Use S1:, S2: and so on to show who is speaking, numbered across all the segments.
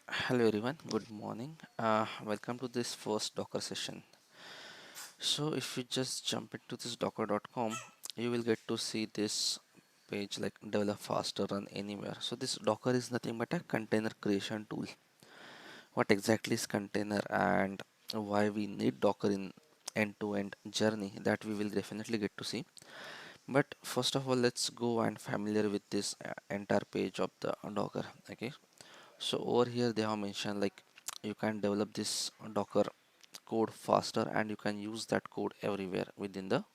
S1: Hello everyone, good morning. Welcome to this first Docker session. So if you just jump into this docker.com, you will get to see this page like develop faster run anywhere. So this Docker is nothing but a container creation tool. What exactly is container and why we need Docker in end-to-end journey, that we will definitely get to see. But first of all, let's go and familiar with this entire page of the Docker. Okay. So over here they have mentioned like you can develop this Docker code faster and you can use that code everywhere within the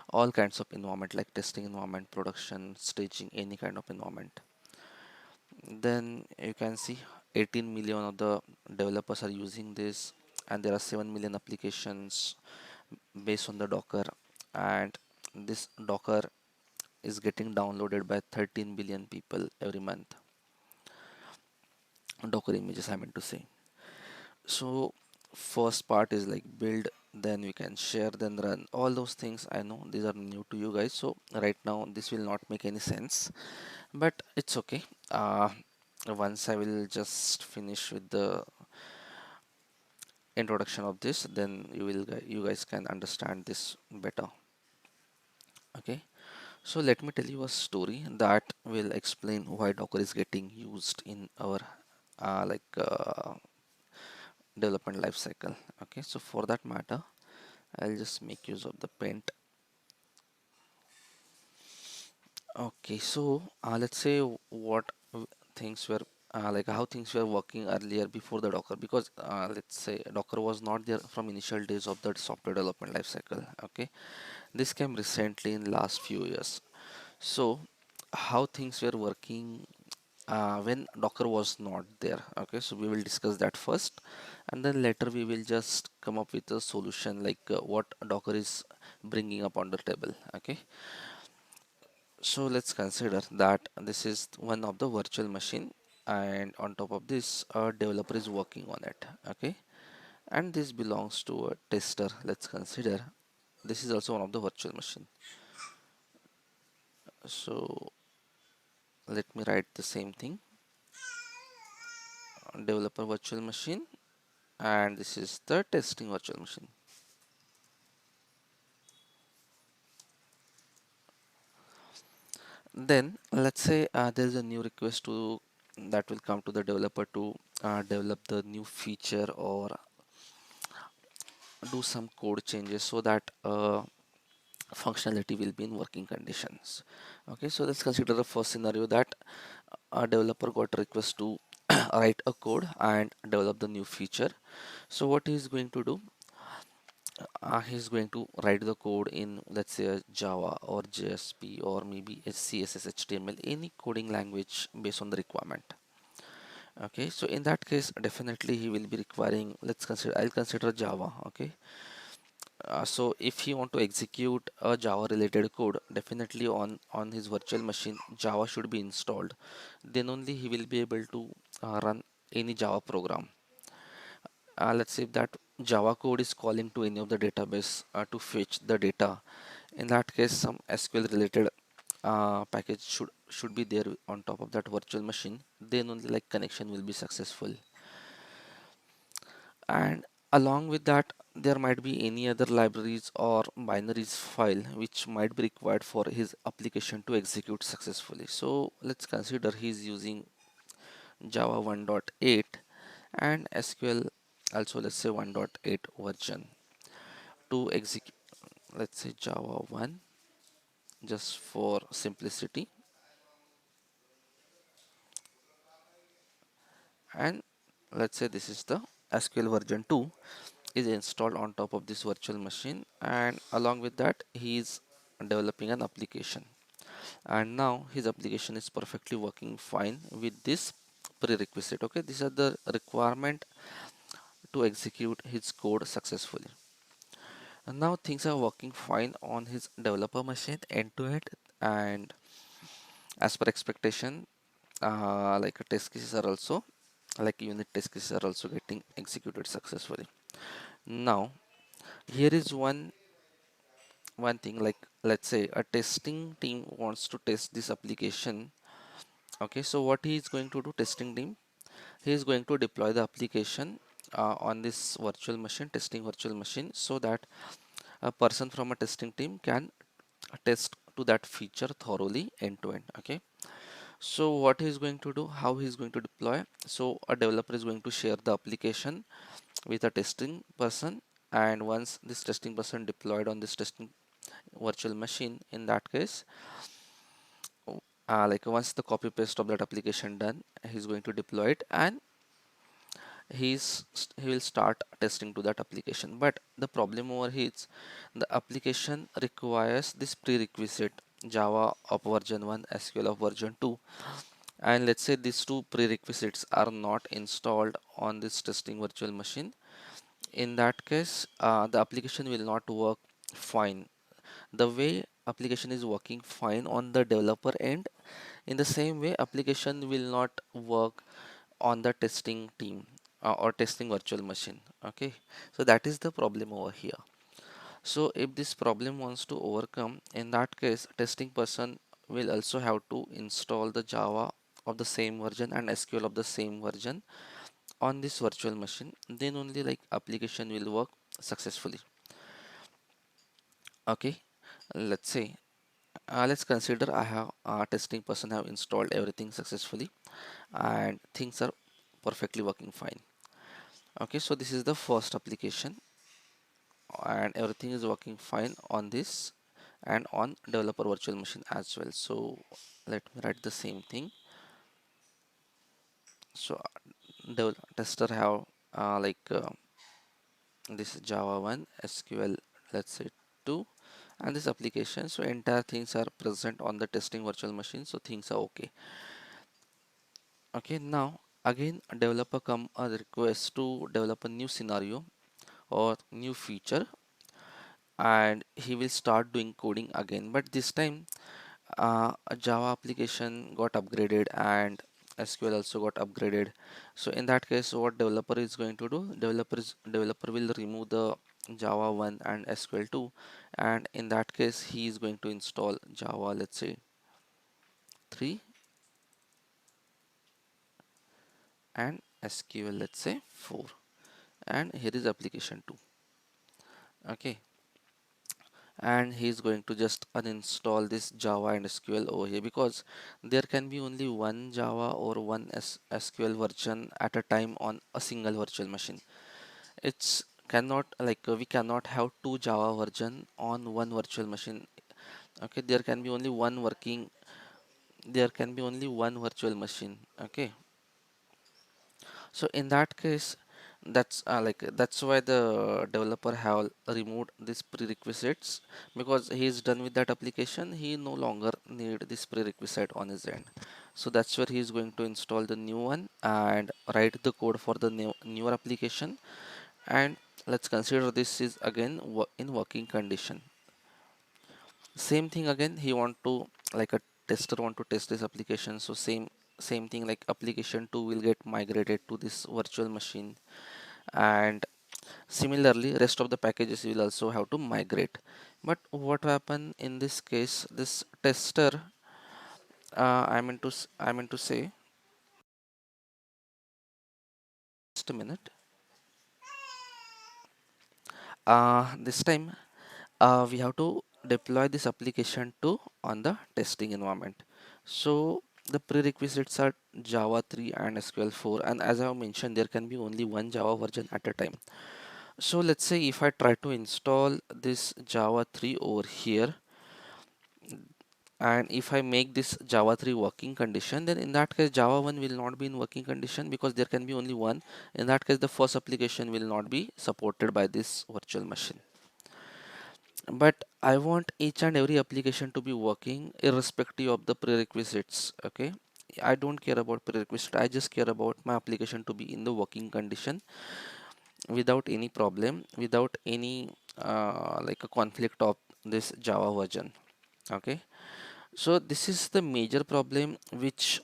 S1: all kinds of environment like testing environment, production, staging, any kind of environment. Then you can see 18 million of the developers are using this, and there are 7 million applications based on the Docker, and this Docker is getting downloaded by 13 billion people every month. Docker images I meant to say. So first part is like build, then we can share, then run. All those things I know these are new to you guys, so right now this will not make any sense, but it's okay. Once I will just finish with the introduction of this, then you guys can understand this better. Okay, so let me tell you a story that will explain why Docker is getting used in our development life cycle. Okay, so for that matter I'll just make use of the paint. Okay, so let's say what things were like how things were working earlier before the Docker, because let's say Docker was not there from initial days of the software development life cycle. Okay, this came recently in last few years. So how things were working when Docker was not there. Okay, so we will discuss that first, and then later we will just come up with a solution like what Docker is bringing up on the table. Okay, so let's consider that this is one of the virtual machine, and on top of this a developer is working on it. Okay, and this belongs to a tester. Let's consider this is also one of the virtual machine. So let me write the same thing, developer virtual machine, and this is the testing virtual machine. Then let's say there is a new request to that will come to the developer to develop the new feature or do some code changes so that functionality will be in working conditions. Okay, so let's consider the first scenario that a developer got a request to write a code and develop the new feature. So what he is going to do, he's going to write the code in, let's say, a Java or JSP or maybe a CSS, HTML, any coding language based on the requirement. Okay, so in that case definitely he will be requiring, I'll consider Java. Okay, so if he want to execute a Java related code, definitely on his virtual machine Java should be installed. Then only he will be able to run any Java program. Let's say if that Java code is calling to any of the database to fetch the data. In that case, some SQL related package should be there on top of that virtual machine. Then only like connection will be successful. And along with that, there might be any other libraries or binaries file which might be required for his application to execute successfully. So let's consider he's using Java 1.8 and SQL also, let's say 1.8 version to execute, let's say Java 1 just for simplicity, and let's say this is the SQL version 2 is installed on top of this virtual machine, and along with that he is developing an application, and now his application is perfectly working fine with this prerequisite. Okay, these are the requirement to execute his code successfully, and now things are working fine on his developer machine end to end, and as per expectation, like test cases are also, like unit test cases are also getting executed successfully. Now here is one thing, like let's say a testing team wants to test this application. Okay, so what he is going to do, testing team, he is going to deploy the application on this virtual machine, testing virtual machine, so that a person from a testing team can test to that feature thoroughly end to end. Okay, so what he is going to do, how he is going to deploy. So a developer is going to share the application with a testing person, and once this testing person deployed on this testing virtual machine, in that case, like once the copy paste of that application done, he's going to deploy it, and he will start testing to that application. But the problem over here is the application requires this prerequisite Java of version 1, SQL of version 2, and let's say these two prerequisites are not installed on this testing virtual machine. In that case, the application will not work fine. The way application is working fine on the developer end, in the same way application will not work on the testing team or testing virtual machine. Okay, so that is the problem over here. So if this problem wants to overcome, in that case testing person will also have to install the Java of the same version and SQL of the same version on this virtual machine. Then only like application will work successfully. Okay, let's say let's consider I have a testing person have installed everything successfully and things are perfectly working fine. Okay, so this is the first application and everything is working fine on this and on developer virtual machine as well. So let me write the same thing. So the tester have this Java 1, SQL, let's say 2, and this application. So entire things are present on the testing virtual machine, so things are okay. Okay, now again a developer come a request to develop a new scenario or new feature, and he will start doing coding again, but this time a Java application got upgraded and SQL also got upgraded. So in that case, what developer is going to do, developer will remove the Java 1 and SQL 2, and in that case he is going to install Java, let's say 3, and SQL, let's say 4, and here is application 2. Okay, and he's going to just uninstall this Java and SQL over here, because there can be only one Java or one SQL version at a time on a single virtual machine. It's cannot we cannot have two Java version on one virtual machine. Okay, there can be only one virtual machine. Okay, so in that case, that's why the developer have removed these prerequisites, because he is done with that application. He no longer need this prerequisite on his end. So that's where he is going to install the new one and write the code for the newer application. And let's consider this is again in working condition. Same thing again, he want to, like a tester want to test this application, so same thing, like application 2 will get migrated to this virtual machine, and similarly rest of the packages will also have to migrate. But what happen in this case, this tester, I meant to say, just a minute, this time we have to deploy this application to on the testing environment. So the prerequisites are Java 3 and SQL 4, and as I have mentioned, there can be only one Java version at a time. So let's say if I try to install this Java 3 over here, and if I make this Java 3 working condition, then in that case Java 1 will not be in working condition, because there can be only one. In that case, the first application will not be supported by this virtual machine. But I want each and every application to be working irrespective of the prerequisites. Okay, I don't care about prerequisite, I just care about my application to be in the working condition without any problem, without any like a conflict of this Java version. Okay, so this is the major problem which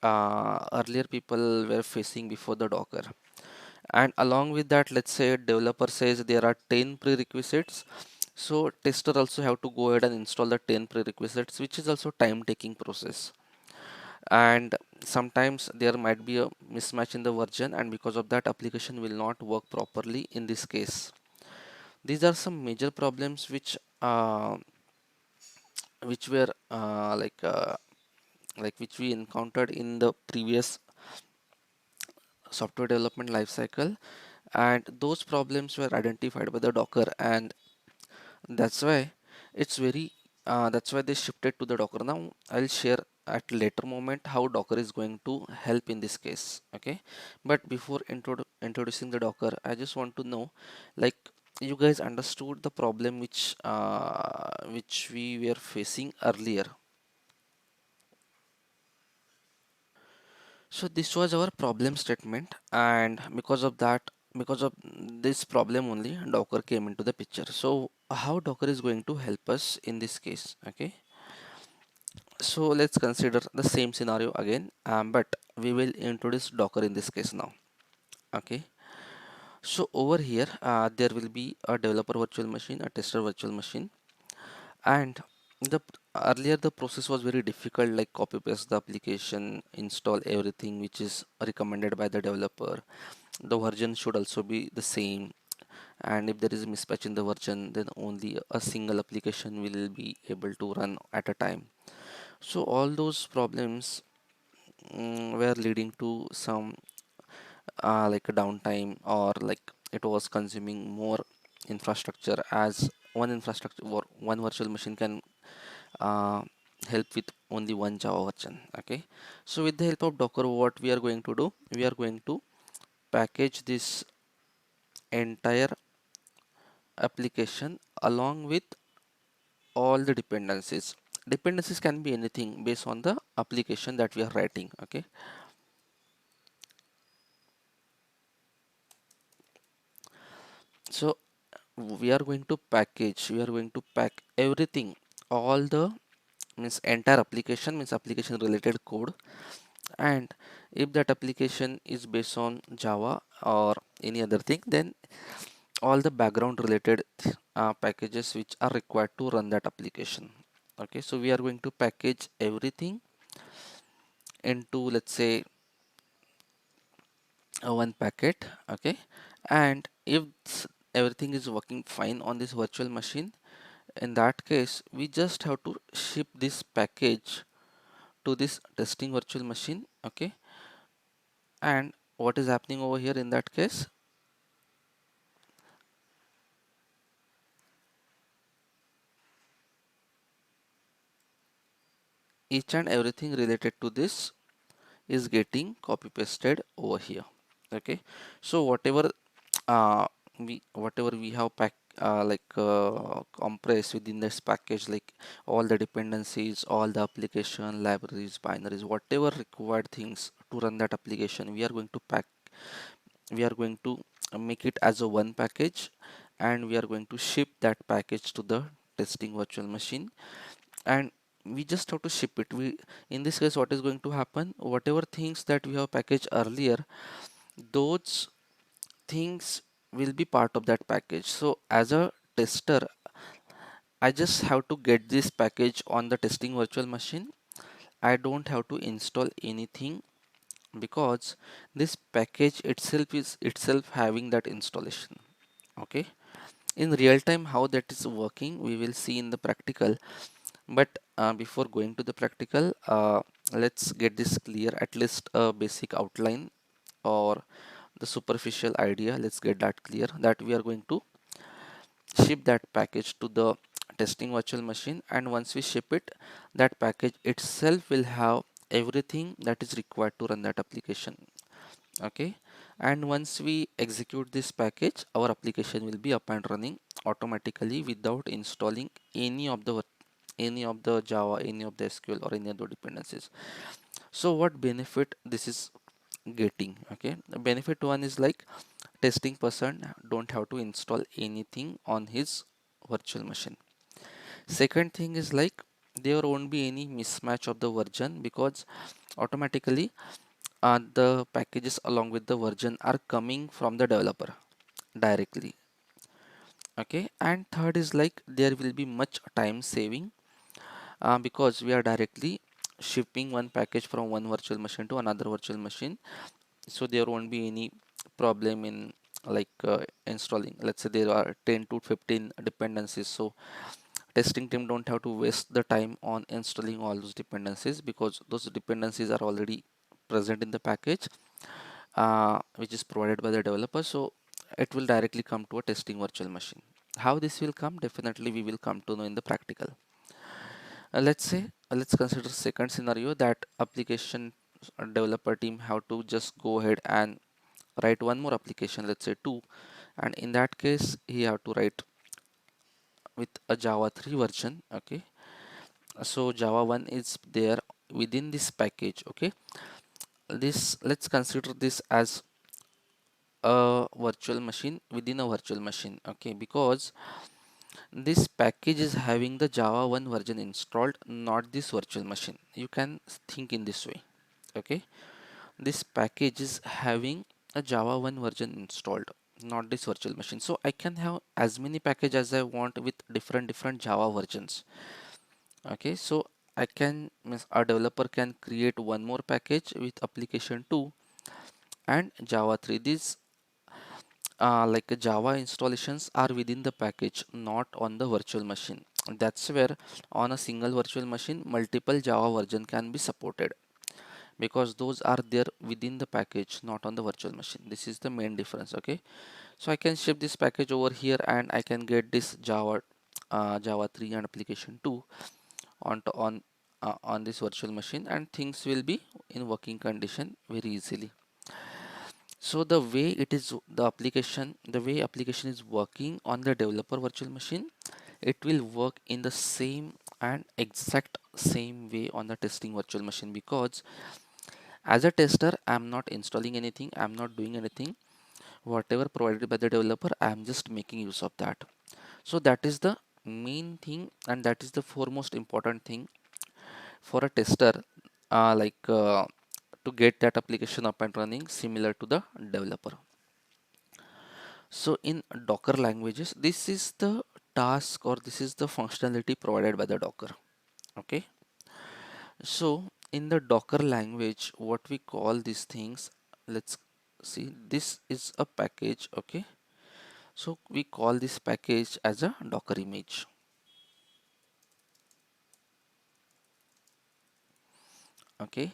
S1: earlier people were facing before the Docker. And along with that, let's say developer says there are 10 prerequisites, so tester also have to go ahead and install the 10 prerequisites, which is also time taking process. And sometimes there might be a mismatch in the version, and because of that application will not work properly in this case. These are some major problems which were which we encountered in the previous software development lifecycle, and those problems were identified by the Docker, and that's why it's very that's why they shifted to the Docker. Now I'll share at later moment how Docker is going to help in this case. Okay, but before introducing the Docker, I just want to know, like, you guys understood the problem which we were facing earlier. So this was our problem statement, and because of this problem only, Docker came into the picture. So how Docker is going to help us in this case? Okay, so let's consider the same scenario again, but we will introduce Docker in this case now. Okay, so over here there will be a developer virtual machine, a tester virtual machine, and the earlier the process was very difficult, like copy paste the application, install everything which is recommended by the developer. The version should also be the same, and if there is a mismatch in the version, then only a single application will be able to run at a time. So all those problems were leading to some like a downtime, or like it was consuming more infrastructure, as one virtual machine can uh, help with only one Java version. Okay, so with the help of Docker, what we are going to do, we are going to package this entire application along with all the dependencies. Dependencies can be anything based on the application that we are writing. Okay, so we are going to pack everything, all the means entire application, means application related code. And if that application is based on Java or any other thing, then all the background related packages which are required to run that application. Okay, so we are going to package everything into, let's say, one packet. Okay, and if everything is working fine on this virtual machine, in that case we just have to ship this package to this testing virtual machine. Okay, and what is happening over here in that case, each and everything related to this is getting copy pasted over here. Okay, so uh, whatever we have compressed within this package, like all the dependencies, all the application libraries, binaries, whatever required things to run that application, we are going to make it as a one package, and we are going to ship that package to the testing virtual machine. And we just have to ship it. We In this case, what is going to happen, whatever things that we have packaged earlier, those things will be part of that package. So as a tester, I just have to get this package on the testing virtual machine. I don't have to install anything, because this package itself is itself having that installation. Okay, in real time how that is working we will see in the practical. But before going to the practical, let's get this clear, at least a basic outline or the superficial idea. Let's get that clear, that we are going to ship that package to the testing virtual machine, and once we ship it, that package itself will have everything that is required to run that application. Okay, and once we execute this package, our application will be up and running automatically without installing any of the Java, any of the SQL, or any other dependencies. So what benefit this is getting? Okay, benefit one is like testing person don't have to install anything on his virtual machine. Second thing is like there won't be any mismatch of the version, because automatically the packages along with the version are coming from the developer directly. Okay, and third is like there will be much time saving, because we are directly shipping one package from one virtual machine to another virtual machine, so there won't be any problem in installing. Let's say there are 10 to 15 dependencies, so testing team don't have to waste the time on installing all those dependencies, because those dependencies are already present in the package which is provided by the developer. So it will directly come to a testing virtual machine. How this will come, definitely we will come to know in the practical. Let's say let's consider second scenario, that application developer team have to just go ahead and write one more application, let's say 2, and in that case he have to write with a Java 3 version. Okay, so Java 1 is there within this package. Okay, this, let's consider this as a virtual machine within a virtual machine. Okay, because this package is having the Java 1 version installed, not this virtual machine. You can think in this way. Okay, this package is having a Java 1 version installed, not this virtual machine. So I can have as many packages as I want with different Java versions. Okay, so I can, means a developer can create one more package with application 2 and Java 3. These Java installations are within the package, not on the virtual machine. That's where on a single virtual machine multiple Java version can be supported, because those are there within the package, not on the virtual machine. This is the main difference. Okay, so I can ship this package over here and I can get this Java 3 and application 2 on this virtual machine, and things will be in working condition very easily. So the way it is, the way application is working on the developer virtual machine, it will work in the same and exact same way on the testing virtual machine, because as a tester I'm not installing anything, I'm not doing anything. Whatever provided by the developer, I'm just making use of that. So that is the main thing, and that is the foremost important thing for a tester, uh, like uh, to get that application up and running similar to the developer. So in Docker languages, this is the task, or this is the functionality provided by the Docker. Okay, so in the Docker language, what we call these things, let's see, this is a package. Okay, so we call this package as a Docker image. Okay,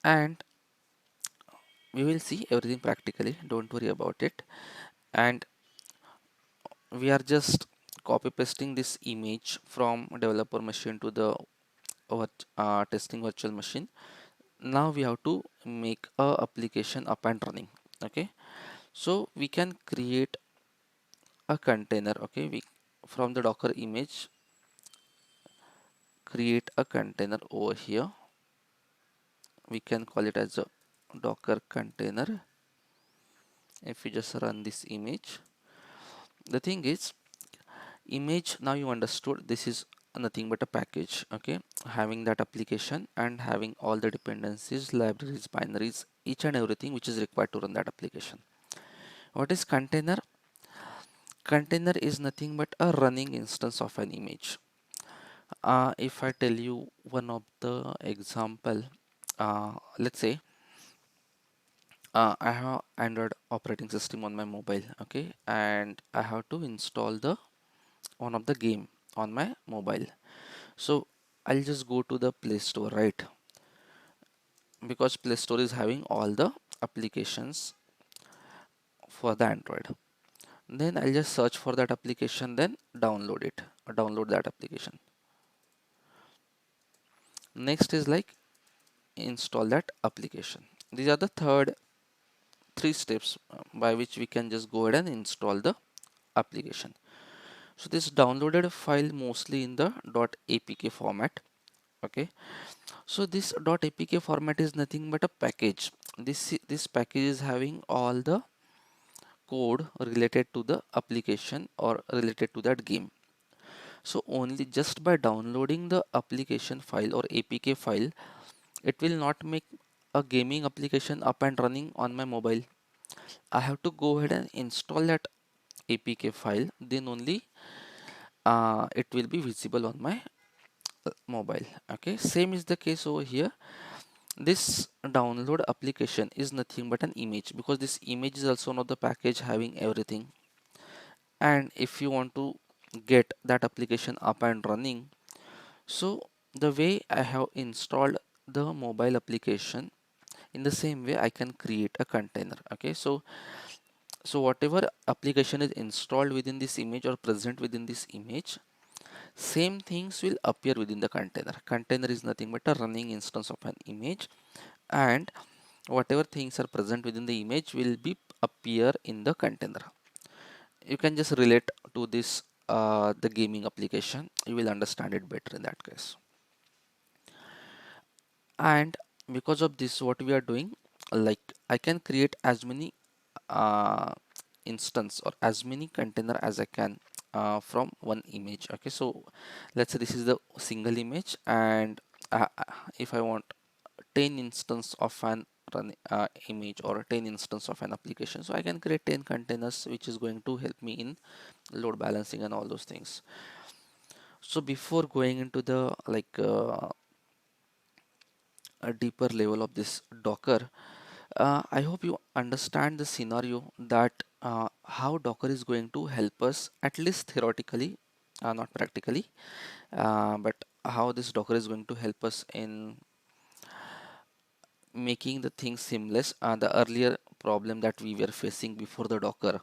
S1: and we will see everything practically, don't worry about it. And we are just copy pasting this image from developer machine to the our testing virtual machine. Now we have to make a application up and running. Okay, so we can create a container. Okay, we, from the Docker image, create a container over here. We can call it as a Docker container. If we just run this image, the thing is, image, now you understood, this is nothing but a package. Okay, having that application and having all the dependencies, libraries, binaries, each and everything which is required to run that application. What is container? Container is nothing but a running instance of an image. If I tell you one of the example, let's say I have Android operating system on my mobile. Okay, and I have to install the one of the game on my mobile. So I'll just go to the Play Store, right? Because Play Store is having all the applications for the Android. Then I'll just search for that application, then download it, or download that application. Next is like install that application. These are the three steps by which we can just go ahead and install the application. So this downloaded file mostly in the .apk format. Okay, so this .apk format is nothing but a package. This package is having all the code related to the application or related to that game. So only just by downloading the application file or apk file, it will not make a gaming application up and running on my mobile. I have to go ahead and install that apk file, then only it will be visible on my mobile. Okay, same is the case over here. This download application is nothing but an image, because this image is also not the package having everything. And if you want to get that application up and running, so the way I have installed the mobile application, in the same way I can create a container. Okay, so whatever application is installed within this image or present within this image, same things will appear within the container. Container is nothing but a running instance of an image, and whatever things are present within the image will be appear in the container. You can just relate to this the gaming application. You will understand it better in that case. And because of this, what we are doing, like I can create as many uh, instance or as many container as I can from one image. Okay, so let's say this is the single image, and if I want 10 instance of an image or 10 instance of an application, so I can create 10 containers, which is going to help me in load balancing and all those things. So before going into the a deeper level of this Docker, I hope you understand the scenario that how Docker is going to help us, at least theoretically, not practically, but how this Docker is going to help us in making the things seamless. The earlier problem that we were facing before the Docker,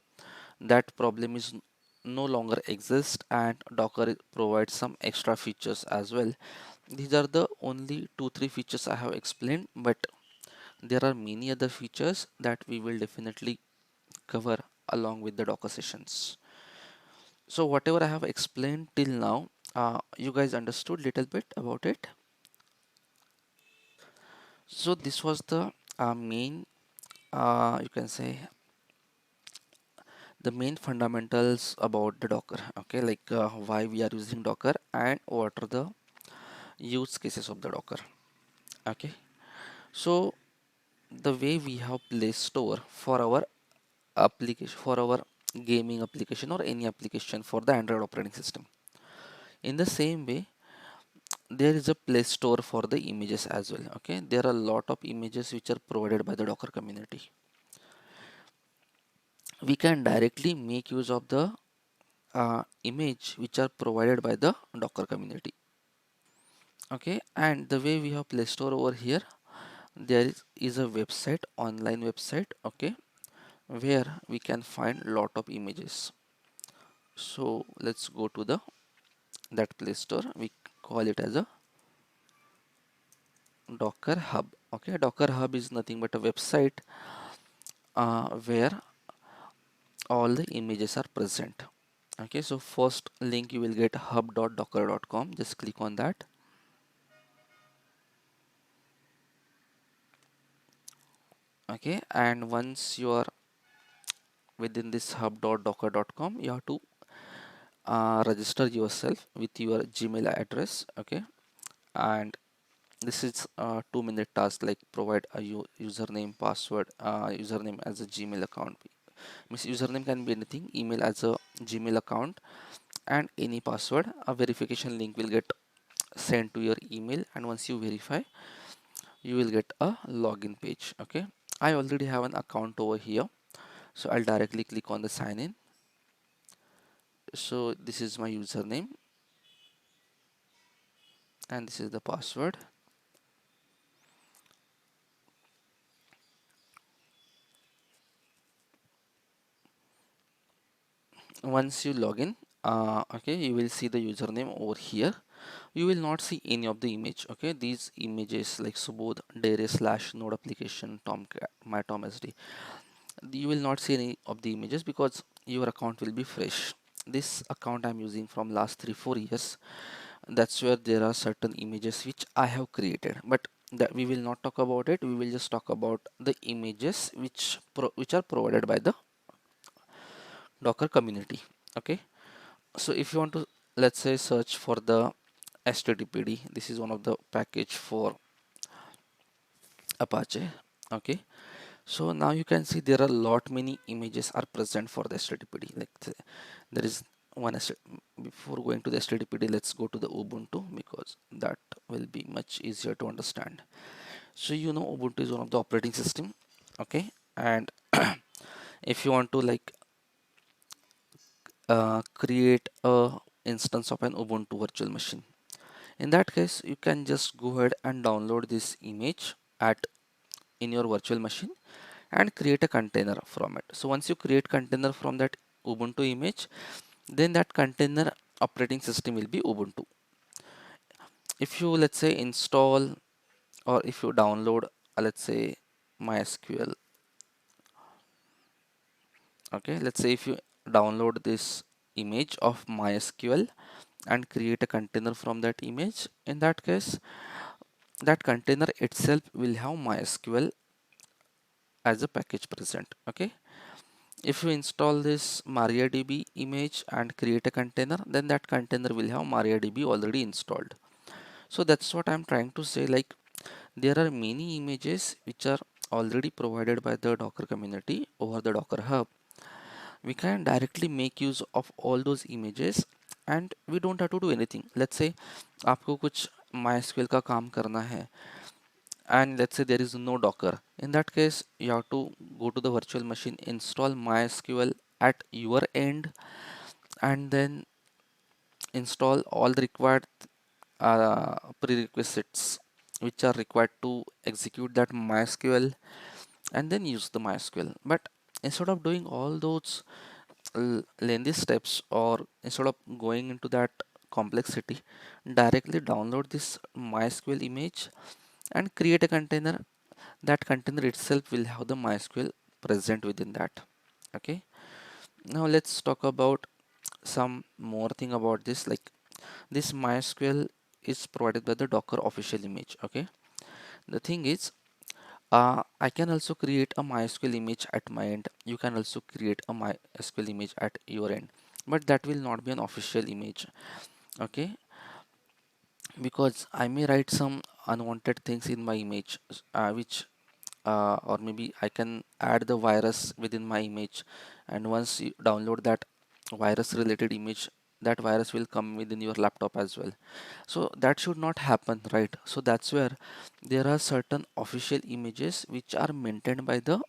S1: that problem is no longer exist, and Docker provides some extra features as well. These are the only 2-3 features I have explained, but there are many other features that we will definitely cover along with the Docker sessions. So whatever I have explained till now, you guys understood little bit about it. So this was the main, you can say, the main fundamentals about the Docker. Okay, like why we are using Docker and what are the use cases of the Docker. Okay, so the way we have Play Store for our application, for our gaming application or any application for the Android operating system. In the same way, there is a Play Store for the images as well. Okay, there are a lot of images which are provided by the Docker community. We can directly make use of the image which are provided by the Docker community. Okay, and the way we have Play Store over here, there is a website, online website, okay, where we can find lot of images. So let's go to the that Play Store. We call it as a Docker Hub. Okay, Docker Hub is nothing but a website where all the images are present. Okay, so first link you will get hub.docker.com. Just click on that. Okay, and once you are within this hub.docker.com, you have to register yourself with your Gmail address. Okay, and this is a 2-minute task, like provide a username, password, username as a Gmail account. Means username can be anything, email as a Gmail account, and any password. A verification link will get sent to your email, and once you verify, you will get a login page. Okay, I already have an account over here, so I'll directly click on the sign in. So this is my username and this is the password. Once you log in, okay, you will see the username over here. You will not see any of the image. Okay, these images like Subodh Dare slash node application my Tom SD, you will not see any of the images because your account will be fresh. This account I'm using from last 3-4 years. That's where there are certain images which I have created, but that we will not talk about it. We will just talk about the images which are provided by the Docker community. Okay, so if you want to, let's say, search for the HTTPD, this is one of the package for Apache. Okay, so now you can see there are lot many images are present for the HTTPD. Like there is one before going to the HTTPD, let's go to the Ubuntu, because that will be much easier to understand. So Ubuntu is one of the operating system, okay, and if you want to like create a instance of an Ubuntu virtual machine, in that case you can just go ahead and download this image at in your virtual machine and create a container from it. So once you create container from that Ubuntu image, then that container operating system will be Ubuntu. If you, let's say, install or if you download let's say MySQL, okay, let's say if you download this image of MySQL and create a container from that image, in that case that container itself will have MySQL as a package present. Okay, if you install this MariaDB image and create a container, then that container will have MariaDB already installed. So that's what I'm trying to say, like there are many images which are already provided by the Docker community over the Docker Hub. We can directly make use of all those images and we don't have to do anything. Let's say आपको कुछ MySQL का काम करना है and let's say there is no Docker. In that case, you have to go to the virtual machine, install MySQL at your end, and then install all the required prerequisites which are required to execute that MySQL, and then use the MySQL. But instead of doing all those lengthy steps, or instead of going into that complexity, directly download this MySQL image and create a container. That container itself will have the MySQL present within that. Okay, now let's talk about some more thing about this. Like this MySQL is provided by the Docker official image. Okay, the thing is I can also create a MySQL image at my end. You can also create a MySQL image at your end, but that will not be an official image. Okay, because I may write some unwanted things in my image, which or maybe I can add the virus within my image, and once you download that virus related image, that virus will come within your laptop as well. So that should not happen, right? So that's where there are certain official images which are maintained by the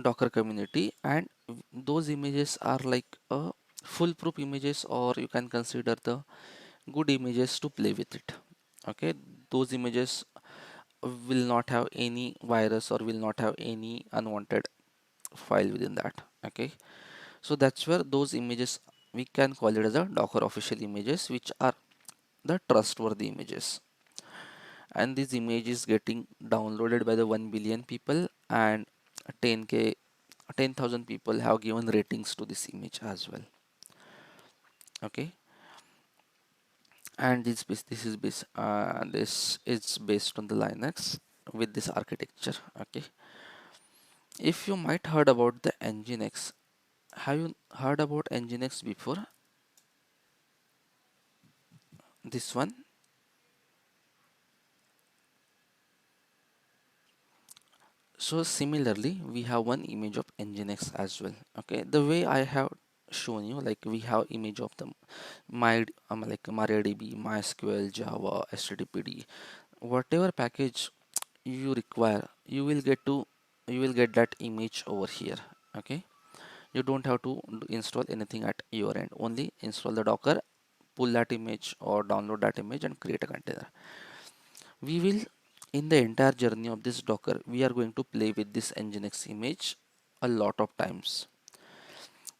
S1: Docker community, and those images are like a foolproof images, or you can consider the good images to play with it. Okay, those images will not have any virus or will not have any unwanted file within that. Okay, so that's where those images we can call it as a Docker official images, which are the trustworthy images. And this image is getting downloaded by the 1 billion people, and 10k 10,000 people have given ratings to this image as well. Okay, and this is based on the Linux with this architecture. Okay, if you might heard about the Nginx, have you heard about Nginx before? This one. So similarly, we have one image of Nginx as well. Okay, the way I have shown you, like we have image of the like MariaDB, MySQL, Java, HTTPD, whatever package you require, you will get that image over here. Okay, you don't have to install anything at your end. Only install the Docker, pull that image or download that image and create a container. We will, in the entire journey of this Docker, we are going to play with this Nginx image a lot of times.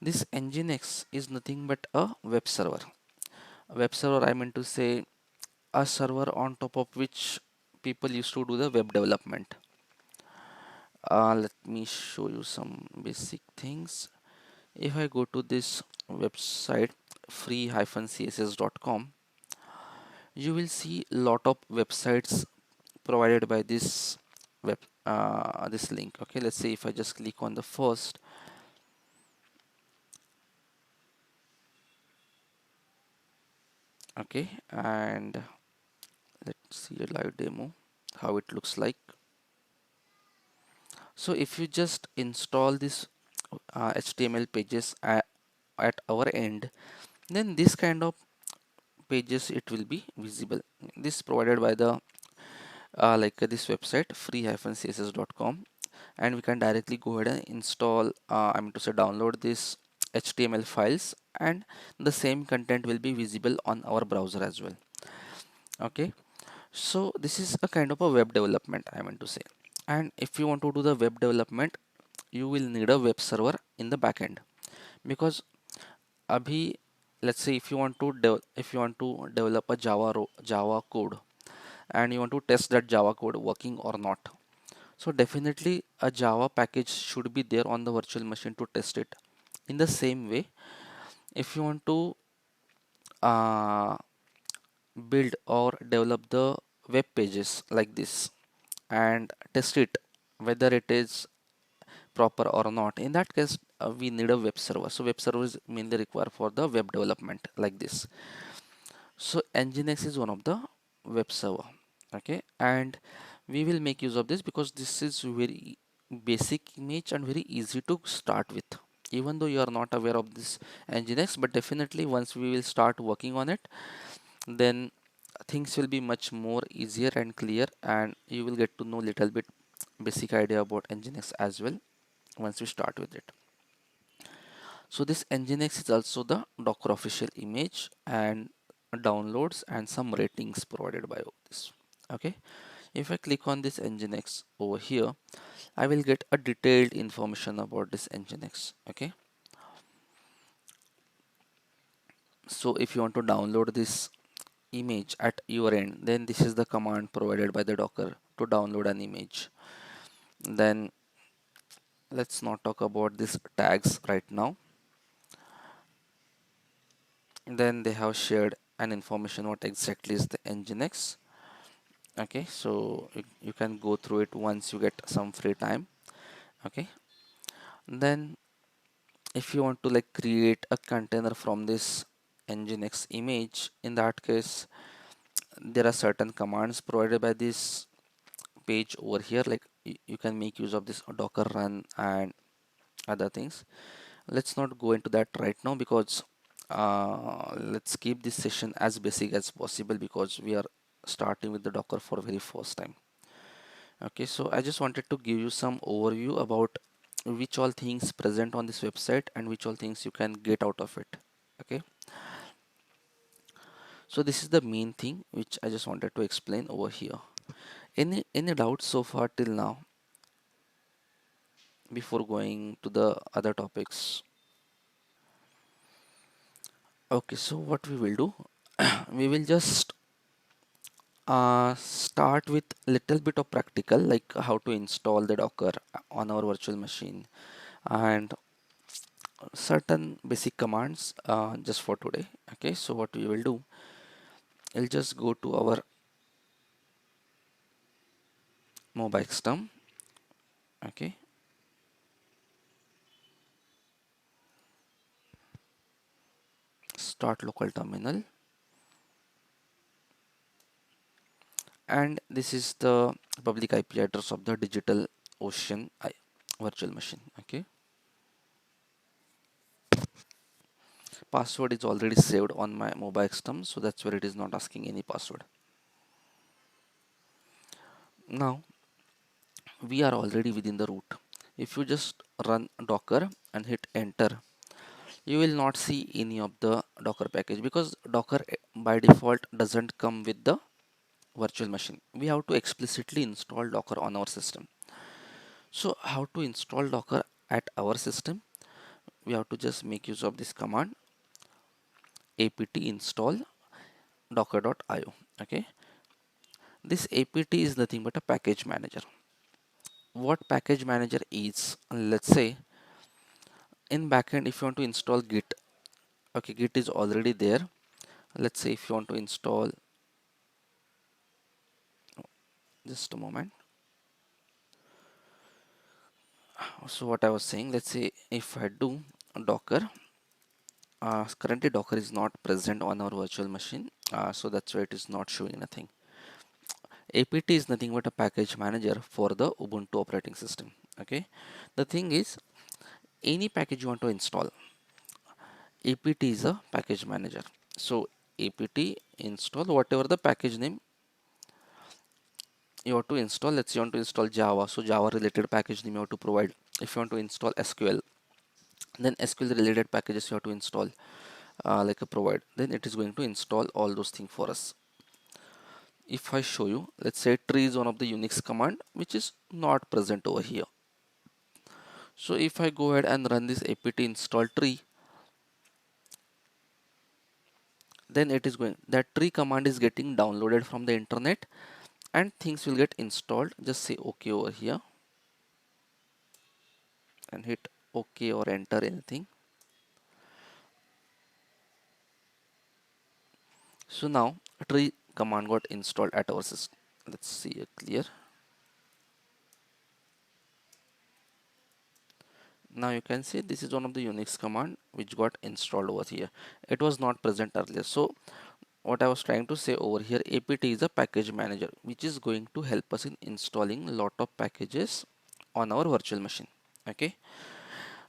S1: This Nginx is nothing but a web server. A web server, I meant to say a server on top of which people used to do the web development. Let me show you some basic things. If I go to this website free-css.com, you will see lot of websites provided by this this link. Okay, let's say if I just click on the first. Okay, and let's see a live demo how it looks like. So if you just install this HTML pages at our end, then this kind of pages it will be visible. This provided by the this website free-css.com, and we can directly go ahead and install, I mean to say download this HTML files, and the same content will be visible on our browser as well. Okay, so this is a kind of a web development, I meant to say. And if you want to do the web development, you will need a web server in the backend, because abhi, let's say if you want to develop a Java code, and you want to test that Java code working or not, so definitely a Java package should be there on the virtual machine to test it. In the same way, if you want to uh, build or develop the web pages like this and test it whether it is proper or not, in that case we need a web server. So web server is mainly required for the web development like this. So Nginx is one of the web server. Okay, and we will make use of this because this is very basic image and very easy to start with, even though you are not aware of this Nginx. But definitely once we will start working on it, then things will be much more easier and clear, and you will get to know little bit basic idea about Nginx as well once we start with it. So this Nginx is also the Docker official image and downloads and some ratings provided by this. Okay, if I click on this Nginx over here, I will get a detailed information about this Nginx. Okay, so if you want to download this image at your end, then this is the command provided by the Docker to download an image. Then let's not talk about these tags right now. Then they have shared an information what exactly is the Nginx. Okay, so you can go through it once you get some free time. Okay, then if you want to like create a container from this Nginx image, in that case there are certain commands provided by this page over here, like you can make use of this docker run and other things. Let's not go into that right now because let's keep this session as basic as possible because we are starting with the docker for very first time. Okay, so I just wanted to give you some overview about which all things present on this website and which all things you can get out of it. Okay, so this is the main thing which I just wanted to explain over here. Any doubts so far till now before going to the other topics? Okay, so what we will do, we will just start with little bit of practical, like how to install the Docker on our virtual machine and certain basic commands just for today. Okay, so what we will do, I'll just go to our mobile system. Okay, start local terminal, and this is the public IP address of the digital ocean virtual machine. Okay, password is already saved on my mobile system, so that's where it is not asking any password. Now we are already within the root. If you just run docker and hit enter, you will not see any of the docker package because docker by default doesn't come with the virtual machine. We have to explicitly install docker on our system. So how to install docker at our system? We have to just make use of this command apt install docker.io. Okay, this apt is nothing but a package manager. What package manager is, let's say in backend, if you want to install git, okay, git is already there. Let's say if you want to install, just a moment. So what I was saying, let's say if I do docker, currently docker is not present on our virtual machine, so that's why it is not showing nothing. Apt is nothing but a package manager for the Ubuntu operating system. Okay, the thing is, any package you want to install, apt is a package manager. So apt install whatever the package name you have to install. Let's say you want to install Java, so Java related package name you have to provide. If you want to install SQL, then SQL related packages you have to install, like a provide, then it is going to install all those things for us. If I show you, let's say tree is one of the Unix command which is not present over here. So if I go ahead and run this apt install tree, then it is going, that tree command is getting downloaded from the internet and things will get installed. Just say OK over here and hit OK or enter anything. So now tree command got installed at our system. Let's see it clear. Now you can see this is one of the Unix command which got installed over here. It was not present earlier. So what I was trying to say over here, apt is a package manager which is going to help us in installing a lot of packages on our virtual machine. Okay,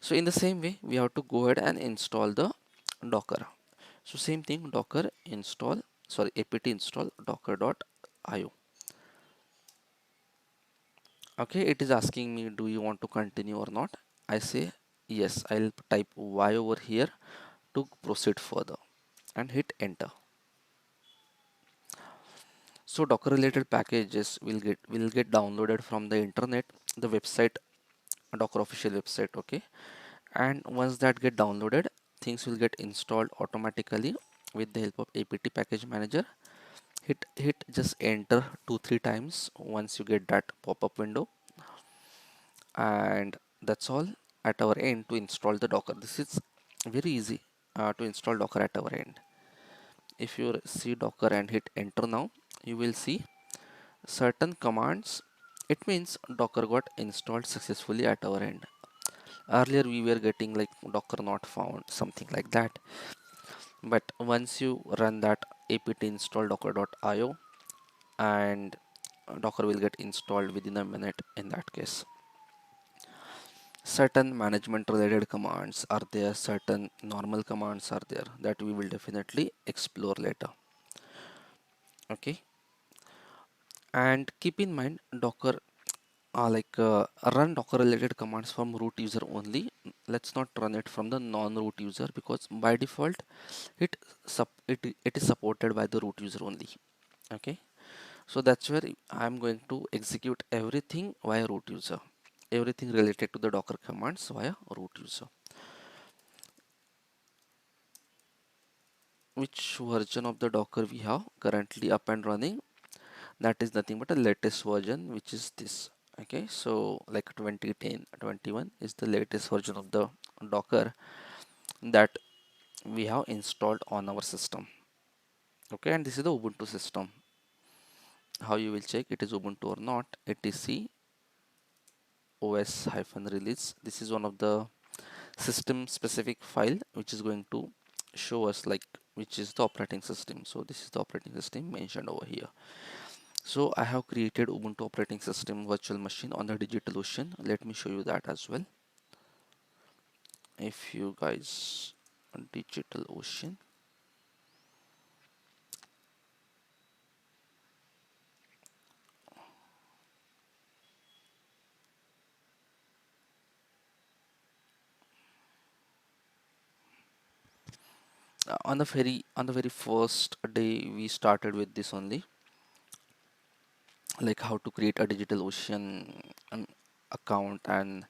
S1: so in the same way we have to go ahead and install the Docker. So same thing, Docker install, sorry, apt install docker.io. Okay, it is asking me, do you want to continue or not? I say yes. I'll type Y over here to proceed further and hit enter. So Docker related packages will get downloaded from the internet, the website, Docker official website. Okay, and once that get downloaded, things will get installed automatically with the help of apt package manager. Hit just enter 2-3 times once you get that pop-up window, and that's all at our end to install the Docker. This is very easy to install Docker at our end. If you see Docker and hit enter now, you will see certain commands. It means Docker got installed successfully at our end. Earlier we were getting like Docker not found, something like that. But once you run that apt install docker.io, and Docker will get installed within a minute in that case. Certain management related commands are there, certain normal commands are there that we will definitely explore later. Okay, and keep in mind Docker run Docker related commands from root user only. Let's not run it from the non-root user, because by default it is supported by the root user only. Okay, so that's where I'm going to execute everything via root user, everything related to the Docker commands via root user. Which version of the Docker we have currently up and running? That is nothing but a latest version, which is this. Okay, so like 2010 21 is the latest version of the Docker that we have installed on our system. Okay, and this is the Ubuntu system. How you will check it is Ubuntu or not? etc os-release. This is one of the system specific file which is going to show us like which is the operating system. So this is the operating system mentioned over here. So I have created Ubuntu operating system virtual machine on the DigitalOcean. Let me show you that as well. If you guys DigitalOcean, on the very first day we started with this only, like how to create a DigitalOcean account, and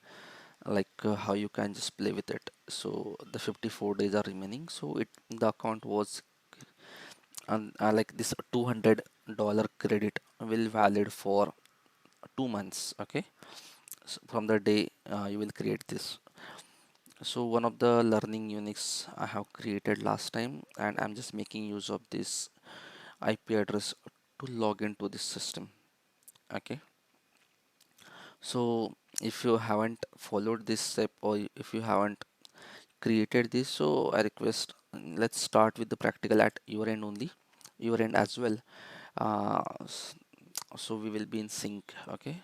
S1: like how you can just play with it. So the 54 days are remaining, so the account was, and like this $200 credit will valid for 2 months. Okay, so from the day you will create this. So one of the learning Unix I have created last time, and I'm just making use of this IP address to log into this system. Okay, so if you haven't followed this step, or if you haven't created this, so I request, let's start with the practical at your end only, your end as well. uh, so we will be in sync. Okay,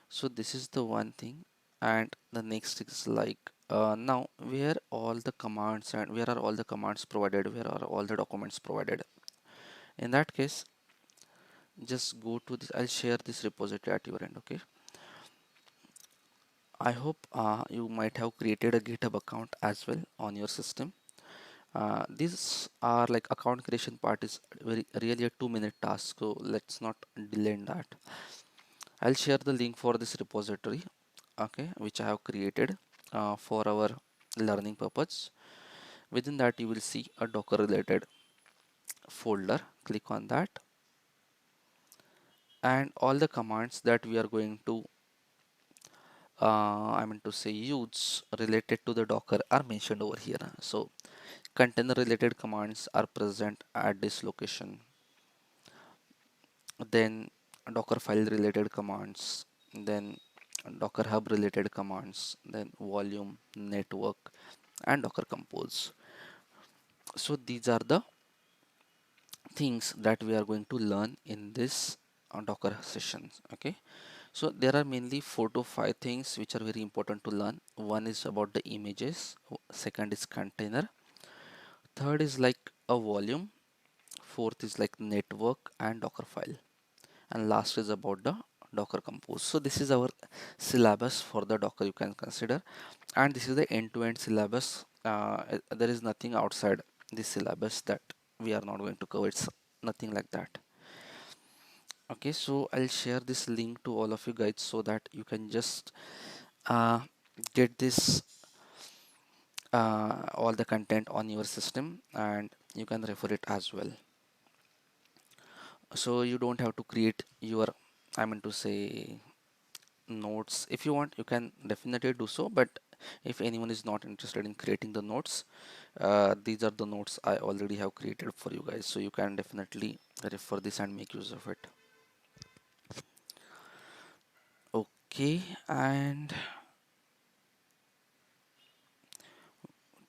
S1: so this is the one thing, and the next is like Now where all the commands and where are all the commands provided, where are all the documents provided? In that case, just go to this. I'll share this repository at your end. Okay, I hope you might have created a GitHub account as well on your system. These are like account creation part is very really a 2-minute task, so let's not delay in that. I'll share the link for this repository, okay, which I have created for our learning purpose. Within that you will see a Docker related folder. Click on that, and all the commands that we are going to I mean to say use related to the Docker are mentioned over here. So container related commands are present at this location, then Docker file related commands, then Docker hub related commands, then volume, network, and Docker compose. So these are the things that we are going to learn in this Docker sessions. Okay, so there are mainly 4 to 5 things which are very important to learn. One is about the images, second is container, third is like a volume, fourth is like network and Docker file, and last is about the Docker compose. So this is our syllabus for the Docker you can consider, and this is the end-to-end syllabus. There is nothing outside this syllabus that we are not going to cover. It's nothing like that. Okay, so I'll share this link to all of you guys so that you can just uh, get this all the content on your system, and you can refer it as well. So you don't have to create your, I mean to say, notes. If you want, you can definitely do so, but if anyone is not interested in creating the notes, these are the notes I already have created for you guys, so you can definitely refer this and make use of it. Okay, and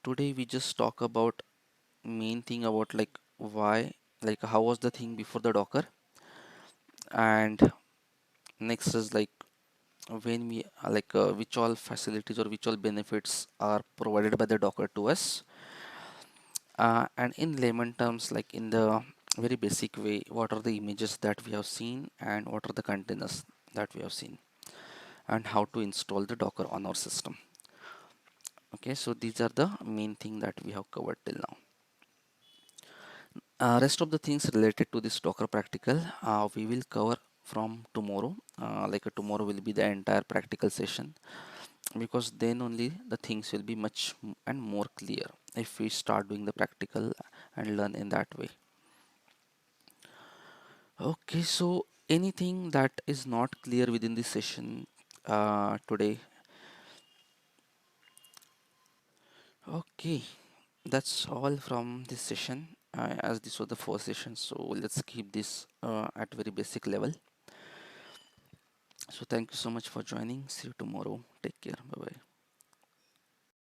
S1: today we just talk about main thing about like why, like how was the thing before the Docker, and next is like when we like which all facilities or which all benefits are provided by the Docker to us, and in layman terms, like in the very basic way, what are the images that we have seen and what are the containers that we have seen, and how to install the Docker on our system. Okay, so these are the main thing that we have covered till now. Rest of the things related to this Docker practical, we will cover from tomorrow. Tomorrow will be the entire practical session, because then only the things will be much and more clear if we start doing the practical and learn in that way. Okay, so anything that is not clear within this session today? Okay, that's all from this session. As this was the first session, so let's keep this at very basic level. So thank you so much for joining. See you tomorrow. Take care. Bye bye.